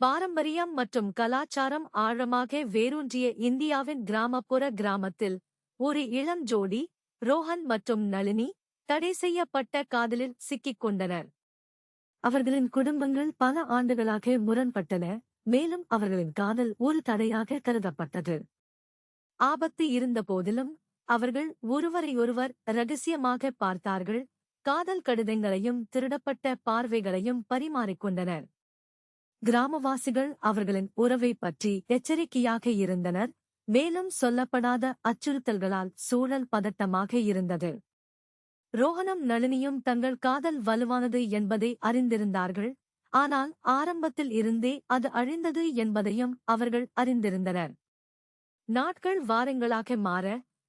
பாரம்பரியம் மற்றும் கலாச்சாரம் ஆழமாக வேரூன்றிய இந்தியாவின் கிராமப்புற கிராமத்தில் ஒரு இளம் ஜோடி, ரோஹன் மற்றும் நளினி, தடை செய்யப்பட்ட காதலில் சிக்கிக் கொண்டனர். அவர்களின் குடும்பங்கள் பல ஆண்டுகளாக முரண்பட்டன, மேலும் அவர்களின் காதல் ஒரு தடையாக கருதப்பட்டது. ஆபத்து இருந்தபோதிலும் அவர்கள் ஒருவரையொருவர் ரகசியமாக பார்த்தார்கள், காதல் கடிதங்களையும் திருடப்பட்ட பார்வைகளையும் பரிமாறிக்கொண்டனர். கிராமவாசிகள் அவர்களின் உறவை பற்றி எச்சரிக்கையாக இருந்தனர், மேலும் சொல்லப்படாத அச்சுறுத்தல்களால் சூழல் பதட்டமாக இருந்தது. ரோஹனும் நளினியும் தங்கள் காதல் வலுவானது என்பதை அறிந்திருந்தார்கள், ஆனால் ஆரம்பத்தில் இருந்தே அது அழிந்தது என்பதையும் அவர்கள் அறிந்திருந்தனர். நாட்கள் வாரங்களாக மாற,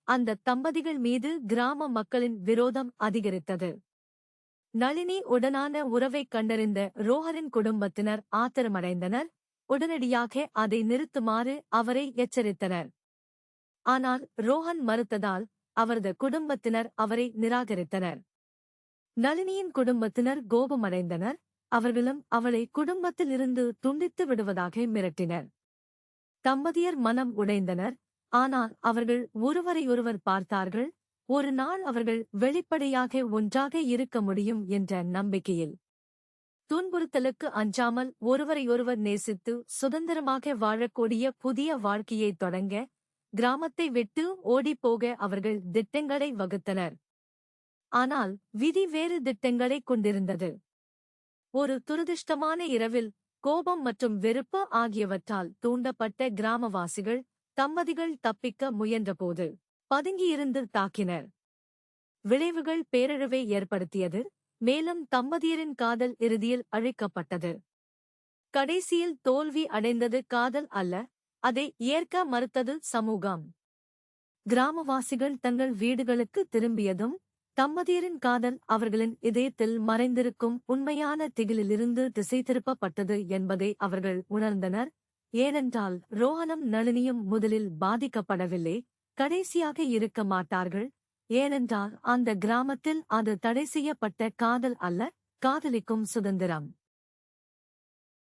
அந்த தம்பதிகள் மீது கிராம மக்களின் விரோதம் அதிகரித்தது. நளினி உடனான உறவைக் கண்டறிந்த ரோஹனின் குடும்பத்தினர் ஆத்திரமடைந்தனர், உடனடியாக அதை நிறுத்துமாறு அவரை எச்சரித்தனர். ஆனால் ரோஹன் மறுத்ததால் அவரது குடும்பத்தினர் அவரை நிராகரித்தனர். நளினியின் குடும்பத்தினர் கோபமடைந்தனர், அவர்களும் அவளை குடும்பத்திலிருந்து துண்டித்து விடுவதாக மிரட்டினர். தம்பதியர் மனம் உடைந்தனர், ஆனால் அவர்கள் ஒருவரையொருவர் பார்த்தார்கள், ஒரு நாள் அவர்கள் வெளிப்படையாக ஒன்றாக இருக்க முடியும் என்ற நம்பிக்கையில். துன்புறுத்தலுக்கு அஞ்சாமல் ஒருவரையொருவர் நேசித்து சுதந்திரமாக வாழக்கூடிய புதிய வாழ்க்கையைத் தொடங்க, கிராமத்தை விட்டு ஓடிப்போக அவர்கள் திட்டங்களை வகுத்தனர். ஆனால் விதி வேறு திட்டங்களைக் கொண்டிருந்தது. ஒரு துரதிர்ஷ்டமான இரவில் கோபம் மற்றும் வெறுப்பு ஆகியவற்றால் தூண்டப்பட்ட கிராமவாசிகள் தம்பதிகள் தப்பிக்க முயன்றபோது பதுங்கியிருந்து தாக்கினர். விளைவுகள் பேரழிவை ஏற்படுத்தியது, மேலும் தம்பதியரின் காதல் இறுதியில் அழிக்கப்பட்டது. கடைசியில் தோல்வி அடைந்தது காதல் அல்ல, அதை ஏற்க மறுத்தது சமூகம். கிராமவாசிகள் தங்கள் வீடுகளுக்கு திரும்பியதும் தம்பதியரின் காதல் அவர்களின் இதயத்தில் மறைந்திருக்கும் உண்மையான திகிலிலிருந்து திசை திருப்பப்பட்டது என்பதை அவர்கள் உணர்ந்தனர். ஏனென்றால் ரோஹனும் நளினியும் முதலில் பாதிக்கப்படவில்லை, கடைசியாக இருக்க மாட்டார்கள். ஏனென்றால் அந்த கிராமத்தில் அது தடை செய்யப்பட்ட காதல் அல்ல, காதலிக்கும் சுதந்திரம்.